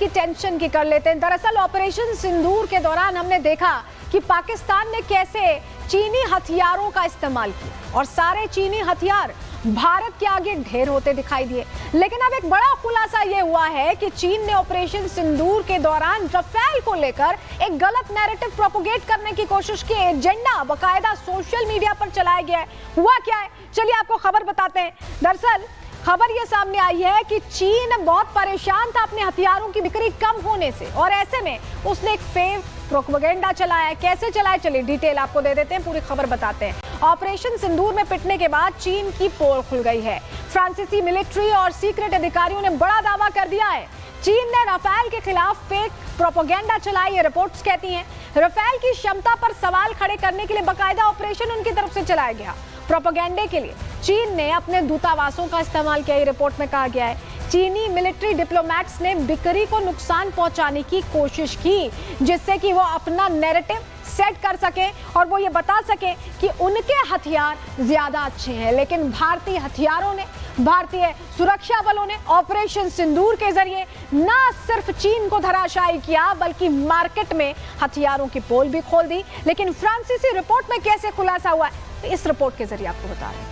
की टेंशन की कर लेते हैं। दरअसल ऑपरेशन सिंदूर के दौरान हमने देखा कि पाकिस्तान ने कैसे चीनी हथियारों का इस्तेमाल किया और सारे चीनी हथियार भारत के आगे ढेर होते दिखाई दिए। लेकिन अब एक बड़ा खुलासा यह हुआ है कि चीन ने ऑपरेशन सिंदूर के दौरान राफेल को लेकर एक गलत नैरेटिव प्रोपोगेट करने की कोशिश की। एजेंडा बकायदा सोशल मीडिया पर चलाया गया है। हुआ क्या है, चलिए आपको खबर बताते हैं। दरअसल खबर यह सामने आई है कि चीन बहुत परेशान था अपने हथियारों की बिक्री कम होने से और ऐसे में उसने एक फेक प्रोपेगेंडा चलाया। कैसे चलाया, चलिए डिटेल आपको दे देते हैं, पूरी खबर बताते हैं। ऑपरेशन सिंदूर में पिटने के बाद चीन की पोल खुल गई है। फ्रांसीसी मिलिट्री और सीक्रेट अधिकारियों ने बड़ा दावा कर दिया है। चीन ने राफेल के खिलाफ फेक प्रोपेगेंडा चलाई, ये रिपोर्ट्स कहती हैं। राफेल की क्षमता पर सवाल खड़े करने के लिए बकायदा ऑपरेशन उनकी तरफ से चलाया गया। प्रोपेगेंडे के लिए चीन ने अपने दूतावासों का इस्तेमाल किया, रिपोर्ट में कहा गया है। चीनी मिलिट्री डिप्लोमेट्स ने बिक्री को नुकसान पहुंचाने की कोशिश की जिससे कि वो अपना नैरेटिव सेट कर सके और वो ये बता सके कि उनके हथियार ज्यादा अच्छे हैं। लेकिन भारतीय हथियारों ने, भारतीय सुरक्षा बलों ने ऑपरेशन सिंदूर के जरिए न सिर्फ चीन को धराशायी किया बल्कि मार्केट में हथियारों की पोल भी खोल दी। लेकिन फ्रांसीसी रिपोर्ट में कैसे खुलासा हुआ है, इस रिपोर्ट के जरिए आपको बता रहे हैं।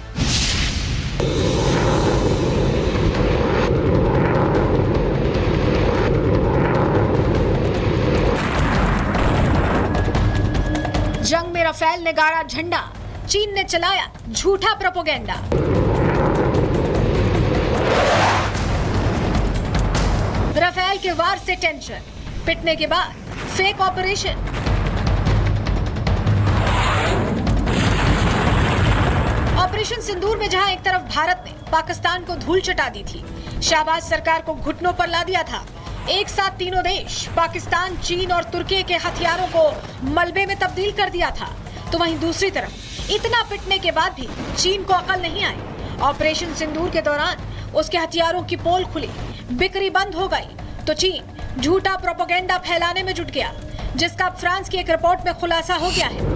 जंग में राफेल ने गाड़ा झंडा, चीन ने चलाया झूठा प्रोपेगेंडा। राफेल के वार से टेंशन, पिटने के बाद फेक ऑपरेशन। ऑपरेशन सिंदूर में जहां एक तरफ भारत ने पाकिस्तान को धूल चटा दी थी, शहबाज सरकार को घुटनों पर ला दिया था, एक साथ तीनों देश पाकिस्तान, चीन और तुर्की के हथियारों को मलबे में तब्दील कर दिया था, तो वहीं दूसरी तरफ इतना पिटने के बाद भी चीन को अकल नहीं आई। ऑपरेशन सिंदूर के दौरान उसके हथियारों की पोल खुली, बिक्री बंद हो गई, तो चीन झूठा प्रोपेगेंडा फैलाने में जुट गया, जिसका फ्रांस की एक रिपोर्ट में खुलासा हो गया है।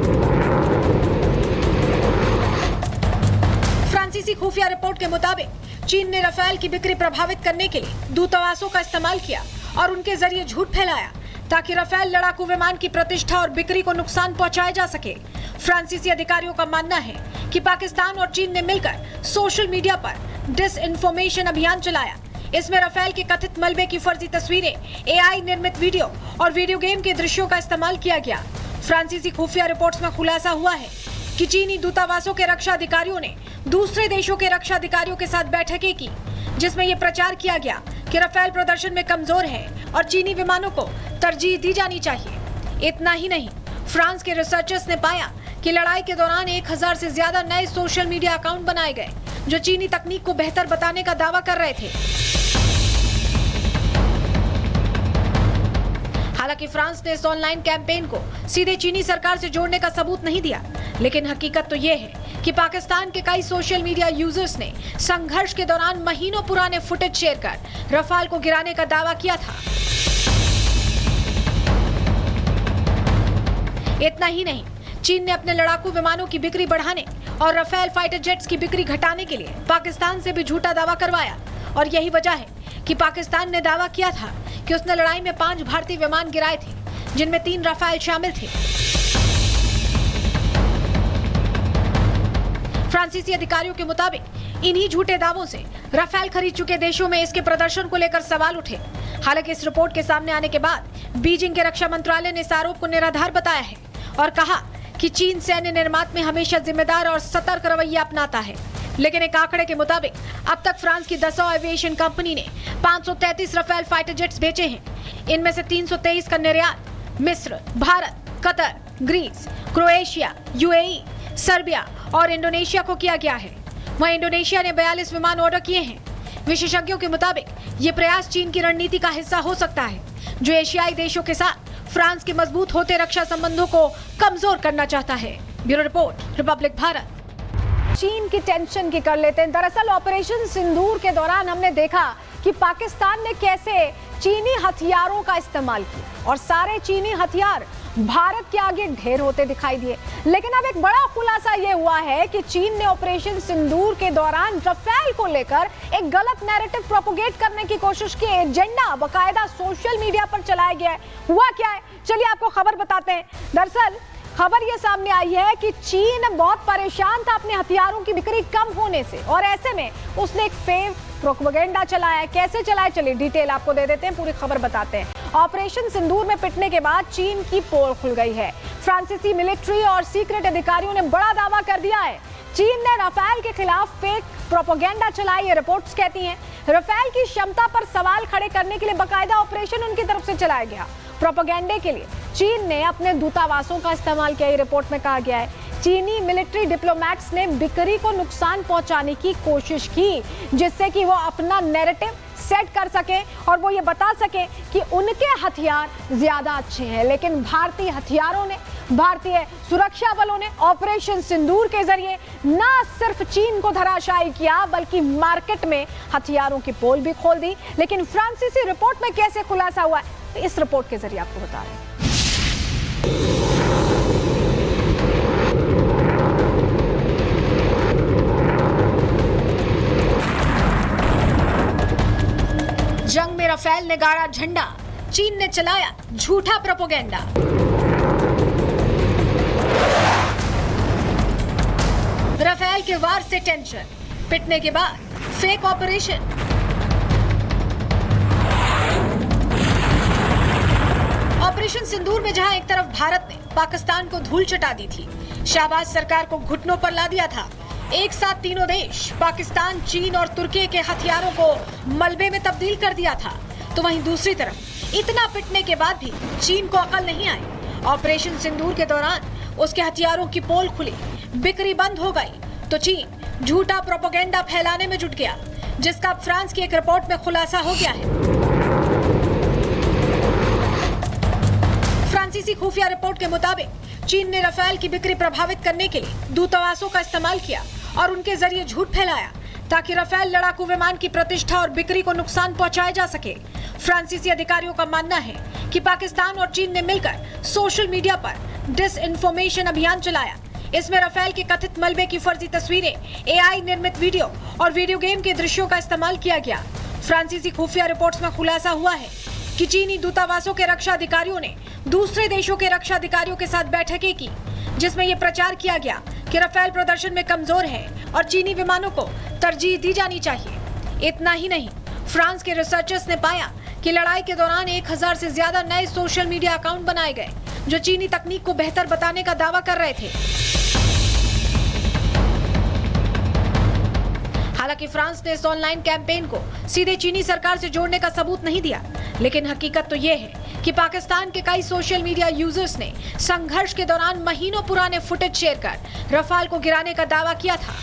फ्रांसीसी खुफिया रिपोर्ट के मुताबिक चीन ने राफेल की बिक्री प्रभावित करने के लिए दूतावासों का इस्तेमाल किया और उनके जरिए झूठ फैलाया ताकि राफेल लड़ाकू विमान की प्रतिष्ठा और बिक्री को नुकसान पहुंचाया जा सके। फ्रांसीसी अधिकारियों का मानना है कि पाकिस्तान और चीन ने मिलकर सोशल मीडिया पर डिसइंफॉर्मेशन अभियान चलाया। इसमें राफेल के कथित मलबे की फर्जी तस्वीरें, एआई निर्मित वीडियो और वीडियो गेम के दृश्यों का इस्तेमाल किया गया। फ्रांसीसी खुफिया रिपोर्ट्स में खुलासा हुआ है कि चीनी दूतावासों के रक्षा अधिकारियों ने दूसरे देशों के रक्षा अधिकारियों के साथ बैठकें की, जिसमें यह प्रचार किया गया कि राफेल प्रदर्शन में कमजोर है और चीनी विमानों को तरजीह दी जानी चाहिए। इतना ही नहीं, फ्रांस के रिसर्चर्स ने पाया कि लड़ाई के दौरान 1000 से ज्यादा नए सोशल मीडिया अकाउंट बनाए गए जो चीनी तकनीक को बेहतर बताने का दावा कर रहे थे। हालांकि फ्रांस ने इस ऑनलाइन कैंपेन को सीधे चीनी सरकार से जोड़ने का सबूत नहीं दिया, लेकिन हकीकत तो यह है कि पाकिस्तान के कई सोशल मीडिया यूजर्स ने संघर्ष के दौरान महीनों पुराने फुटेज शेयर कर राफेल को गिराने का दावा किया था। इतना ही नहीं, चीन ने अपने लड़ाकू विमानों की बिक्री बढ़ाने और राफेल फाइटर जेट्स की बिक्री घटाने के लिए पाकिस्तान से भी झूठा दावा करवाया और यही वजह है कि पाकिस्तान ने दावा किया था कि उसने लड़ाई में 5 भारतीय विमान गिराए थे, जिनमें 3 राफेल शामिल थे। फ्रांसीसी अधिकारियों के मुताबिक इन्हीं झूठे दावों से राफेल खरीद चुके देशों में इसके प्रदर्शन को लेकर सवाल उठे। हालांकि इस रिपोर्ट के सामने आने के बाद बीजिंग के रक्षा मंत्रालय ने इस आरोप को निराधार बताया है और कहा कि चीन सैन्य निर्माण में हमेशा जिम्मेदार और सतर्क रवैया अपनाता है। लेकिन एक आंकड़े के मुताबिक अब तक फ्रांस की दसों एविएशन कंपनी ने 533 राफेल फाइटर जेट्स बेचे हैं। इनमें से 323 का निर्यात मिस्र, Bharat, Qatar, Greece, Croatia, UAE, Serbia और इंडोनेशिया को किया गया है। वहीं इंडोनेशिया ने 42 विमान ऑर्डर किए हैं। विशेषज्ञों के मुताबिक ये प्रयास चीन की रणनीति का हिस्सा हो सकता है, जो एशियाई देशों के साथ फ्रांस के मजबूत होते रक्षा संबंधों को कमजोर करना चाहता है। Bureau report, Republic Bharat. चीन की टेंशन की कर लेते हैं। दरअसल ऑपरेशन सिंदूर के दौरान हमने देखा कि पाकिस्तान ने कैसे चीनी हथियारों का इस्तेमाल किया और सारे चीनी हथियार भारत के आगे ढेर होते दिखाई दिए। लेकिन अब एक बड़ा खुलासा यह हुआ है कि चीन ने ऑपरेशन सिंदूर के दौरान राफेल को लेकर एक गलत नैरेटिव प्रोपोगेट करने की कोशिश की। एजेंडा बकायदा सोशल मीडिया पर चलाया गया है। हुआ क्या है, चलिए आपको खबर बताते हैं। दरअसल खबर यह सामने आई है कि चीन बहुत परेशान था अपने हथियारों की बिक्री कम होने से, और ऐसे में उसने एक फेक प्रोपेगेंडा चलाया। कैसे चलाया, चलिए डिटेल आपको दे देते हैं, पूरी खबर बताते हैं। ऑपरेशन सिंदूर में पिटने के बाद चीन की पोल खुल गई है। फ्रांसीसी मिलिट्री और सीक्रेट अधिकारियों ने बड़ा दावा कर दिया है। चीन ने राफेल के खिलाफ फेक प्रोपेगेंडा चलाई, ये रिपोर्ट्स कहती हैं। राफेल की क्षमता पर सवाल खड़े करने के लिए बकायदा ऑपरेशन उनकी तरफ से चलाया गया। प्रोपेगेंडे के लिए चीन ने अपने दूतावासों का इस्तेमाल किया, रिपोर्ट में कहा गया है। चीनी मिलिट्री डिप्लोमेट्स ने बिक्री को नुकसान पहुंचाने की कोशिश की, जिससे कि वो अपना नैरेटिव सेट कर सके और वो ये बता सके कि उनके हथियार ज्यादा अच्छे हैं। लेकिन भारतीय हथियारों ने, भारतीय सुरक्षा बलों ने ऑपरेशन सिंदूर के जरिए न सिर्फ चीन को धराशायी किया, बल्कि मार्केट में हथियारों की पोल भी खोल दी। लेकिन फ्रांसीसी रिपोर्ट में कैसे खुलासा हुआ है, इस रिपोर्ट के जरिए आपको बता रहे हैं। जंग में राफेल ने गाड़ा झंडा, चीन ने चलाया झूठा प्रोपेगेंडा। राफेल के वार से टेंशन, पिटने के बाद फेक ऑपरेशन। ऑपरेशन सिंदूर में जहां एक तरफ भारत ने पाकिस्तान को धूल चटा दी थी, शहबाज सरकार को घुटनों पर ला दिया था, एक साथ तीनों देश पाकिस्तान, चीन और तुर्की के हथियारों को मलबे में तब्दील कर दिया था, तो वहीं दूसरी तरफ इतना पिटने के बाद भी चीन को अकल नहीं आई। ऑपरेशन सिंदूर के दौरान उसके हथियारों की पोल खुली, बिक्री बंद हो गई, तो चीन झूठा प्रोपेगेंडा फैलाने में जुट गया, जिसका फ्रांस की एक रिपोर्ट में खुलासा हो गया है। फ्रांसीसी खुफिया रिपोर्ट के मुताबिक चीन ने राफेल की बिक्री प्रभावित करने के लिए दूतावासों का इस्तेमाल किया और उनके जरिए झूठ फैलाया, ताकि राफेल लड़ाकू विमान की प्रतिष्ठा और बिक्री को नुकसान पहुंचाया जा सके। फ्रांसीसी अधिकारियों का मानना है कि पाकिस्तान और चीन ने मिलकर सोशल मीडिया पर डिसइंफॉर्मेशन अभियान चलाया। इसमें राफेल के कथित मलबे की फर्जी तस्वीरें, एआई निर्मित वीडियो और वीडियो गेम के दृश्यों का इस्तेमाल किया गया। फ्रांसीसी खुफिया रिपोर्ट्स में खुलासा हुआ है कि चीनी दूतावासों के रक्षा अधिकारियों ने दूसरे देशों के रक्षा अधिकारियों के साथ बैठकें की, जिसमें यह प्रचार किया गया कि राफेल प्रदर्शन में कमजोर है और चीनी विमानों को तरजीह दी जानी चाहिए। इतना ही नहीं, फ्रांस के रिसर्चर्स ने पाया कि लड़ाई के दौरान 1000 से ज्यादा नए सोशल मीडिया अकाउंट बनाए गए, जो चीनी तकनीक को बेहतर बताने का दावा कर रहे थे। हालांकि फ्रांस ने इस ऑनलाइन कैंपेन को सीधे चीनी सरकार से जोड़ने का सबूत नहीं दिया, लेकिन हकीकत तो यह है कि पाकिस्तान के कई सोशल मीडिया यूजर्स ने संघर्ष के दौरान महीनों पुराने फुटेज शेयर कर राफेल को गिराने का दावा किया था।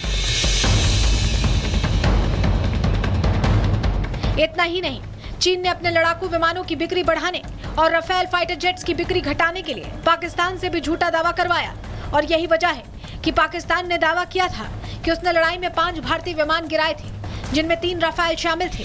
इतना ही नहीं, चीन ने अपने लड़ाकू विमानों की बिक्री बढ़ाने और राफेल फाइटर जेट्स की बिक्री घटाने के लिए पाकिस्तान से भी झूठा दावा करवाया, और यही वजह है कि पाकिस्तान ने दावा किया था कि उसने लड़ाई में 5 भारतीय विमान गिराए थे, जिनमें 3 राफेल शामिल थे।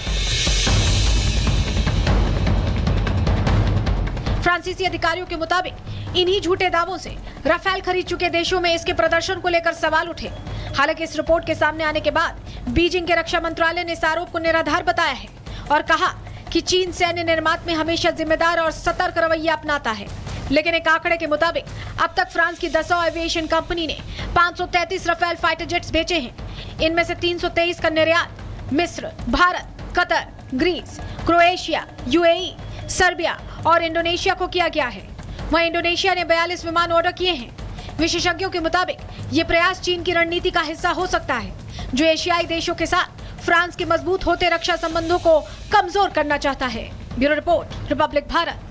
फ्रांसीसी अधिकारियों के मुताबिक इन्हीं झूठे दावों से राफेल खरीद चुके देशों में इसके प्रदर्शन को लेकर सवाल उठे। हालांकि इस रिपोर्ट के सामने आने के बाद बीजिंग के रक्षा मंत्रालय ने इस आरोप को निराधार बताया है और कहा कि चीन सैन्य निर्माण में हमेशा जिम्मेदार और सतर्क रवैया अपनाता है। लेकिन एक आंकड़े के मुताबिक अब तक फ्रांस की दसों एविएशन कंपनी ने 533 राफेल फाइटर जेट्स बेचे हैं। इनमें से 323 का निर्यात मिस्र, Bharat, Qatar, Greece, Croatia, UAE, Serbia और इंडोनेशिया को किया गया है। वहीं इंडोनेशिया ने 42 विमान ऑर्डर किए हैं। विशेषज्ञों के मुताबिक ये प्रयास चीन की रणनीति का हिस्सा हो सकता है, जो एशियाई देशों के साथ फ्रांस के मजबूत होते रक्षा संबंधों को कमजोर करना चाहता है। Bureau report, Republic Bharat.